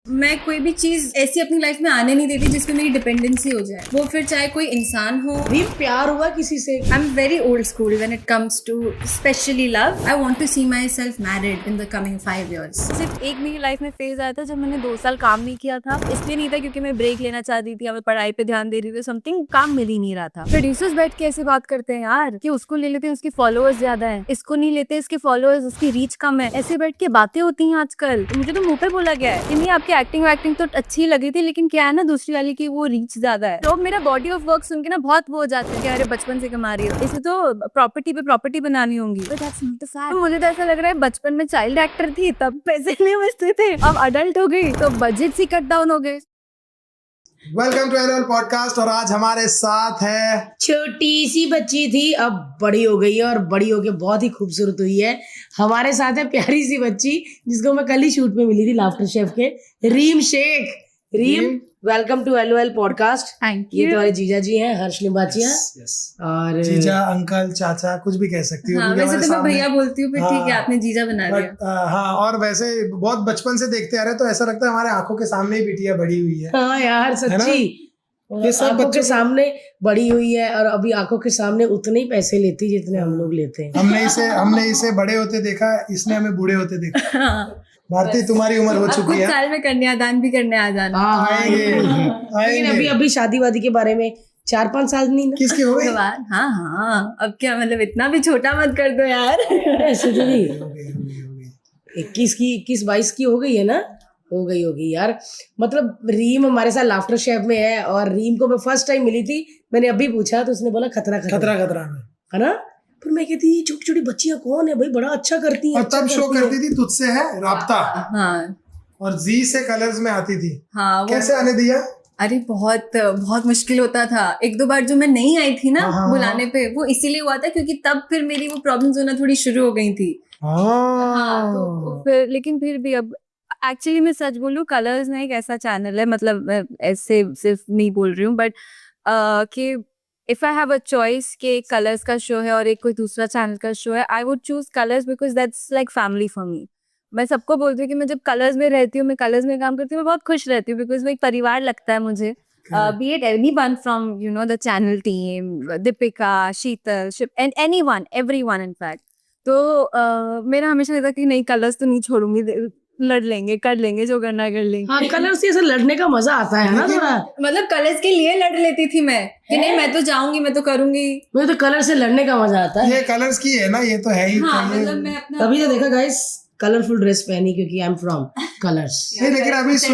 मैं कोई भी चीज ऐसी अपनी लाइफ में आने नहीं देती जिसमें मेरी डिपेंडेंसी हो जाए, वो फिर चाहे कोई इंसान हो। भी प्यार हुआ किसी से? I am very old school when it comes to specially love. I want to see myself married in the coming 5 years। सिर्फ एक मेरी लाइफ में फेज आया था जब मैंने 2 साल काम नहीं किया था। इसलिए नहीं था क्योंकि मैं ब्रेक लेना चाहती थी, मैं पढ़ाई पे ध्यान दे रही थी, समथिंग काम मिल ही नहीं रहा था। प्रोड्यूसर्स बैठ के ऐसे बात करते हैं यार कि उसको ले लेते हैं, उसके फॉलोअर्स ज्यादा है, इसको नहीं लेते, इसके फॉलोअर्स, उसकी रीच कम है। ऐसे बैठ के बातें होती हैं आजकल। तो मुझे तो मुंह पे बोला गया है कि नहीं आपकी एक्टिंग तो अच्छी लगी थी, लेकिन क्या है ना दूसरी वाली की वो रीच ज्यादा है। तो मेरा बॉडी ऑफ वर्क सुन के ना बहुत वो हो जाते हैं कि अरे बचपन से कमा रही हो, इसे तो प्रॉपर्टी पे प्रॉपर्टी बनानी होंगी। तो मुझे तो ऐसा लग रहा है बचपन में चाइल्ड एक्टर थी तब पैसे नहीं बचते थे, अब अडल्ट हो गई तो बजट ही कट डाउन हो गए। Welcome to annual podcast. और आज हमारे साथ है छोटी सी बच्ची थी, अब बड़ी हो गई है और बड़ी होके बहुत ही खूबसूरत हुई है। हमारे साथ है प्यारी सी बच्ची जिसको मैं कल ही शूट में मिली थी लाफ्टर शेफ के, Reem Sheikh. Reem, welcome to annual podcast. Thank ये यू। तुम्हारे जीजा जी हैं, हर्ष लिंबाचिया। yes. और जीजा, अंकल, चाचा कुछ भी कह सकती हो। हाँ, क्योंकि वैसे हमारे तो मैं सामने- भैया बोलती हूँ, फिर ठीक है हाँ, आपने जीजा बना दिया। बट हाँ, और वैसे बहुत बचपन से देखते आ रहे हैं तो ऐसा लगता है हमारे आंखों के सामने ही बिटिया बड़ी हुई है। हाँ यार सच्ची, ये सब आंखों के बच्चों सामने बड़ी हुई है और अभी आंखों के सामने उतने ही पैसे लेती है जितने हम लोग लेते हैं। हमने इसे बड़े होते देखा, इसने हमें बूढ़े होते देखा। हाँ, भारती, तुम्हारी उम्र हो अब चुकी कुछ है। साल में कन्यादान भी करने आ जाना। हाँ आएंगे लेकिन अभी अभी शादी वादी के बारे में 4-5 साल नहीं ना। किसकी हो गई? भगवान, हाँ हाँ, अब क्या मतलब इतना भी छोटा मत कर दो यार। ऐसे तो नहीं, हो गई। 21 की 21-22 की हो गई है ना? हो गई यार। मतलब रीम हमारे साथ लाफ्टर शेफ में है और रीम को मैं फर्स्ट टाइम मिली थी, मैंने अभी पूछा तो उसने बोला खतरा में। है ना। फिर मैं कहती छोटी छोटी बच्चियां कौन है भाई, बड़ा अच्छा करती हैं। और तब शो करती थी तुझसे है राब्ता, हाँ और जी से कलर्स में आती थी। हाँ, वो कैसे आने दिया? अरे बहुत मुश्किल होता था। 1-2 बार जो मैं नहीं आई थी ना हाँ। बुलाने पे, वो इसीलिए हुआ था क्योंकि तब फिर मेरी वो प्रॉब्लम्स होना थोड़ी शुरू हो गई थी। हाँ, तो फिर लेकिन फिर भी अब एक्चुअली मैं सच बोलूं, कलर्स ना एक ऐसा चैनल है, मतलब मैं ऐसे सिर्फ नहीं बोल रही हूँ बट कि if I have a choice कि एक कलर्स का शो है और एक कोई दूसरा चैनल का शो है, I would choose colours because that's like family for me. मैं सबको बोलती हूँ कि मैं जब कलर्स में रहती हूँ, मैं कलर्स में काम करती हूँ, मैं बहुत खुश रहती हूँ बिकॉज वो एक परिवार लगता है मुझे। B it anyone from the channel team, Deepika, Sheetal, ship and everyone in fact. तो मेरा हमेशा रहता कि नहीं, कलर्स तो नहीं छोड़ूंगी, लड़ लेंगे, कर लेंगे, जो करना है कर लेंगे। हाँ, कलर से ऐसा लड़ने का मजा आता है ना थोड़ा। मतलब कलर्स के लिए लड़ लेती थी मैं कि नहीं मैं तो जाऊंगी, मैं तो करूंगी। मुझे तो कलर से लड़ने का मजा आता है। ये कलर्स की है ना, ये तो है ही। हाँ, तो ये- मतलब मैं अपना तभी तो देखा गाइस, कलरफुल ड्रेस पहनी क्योंकि आई एम फ्रॉम कलर्स। नहीं, लेकिन अभी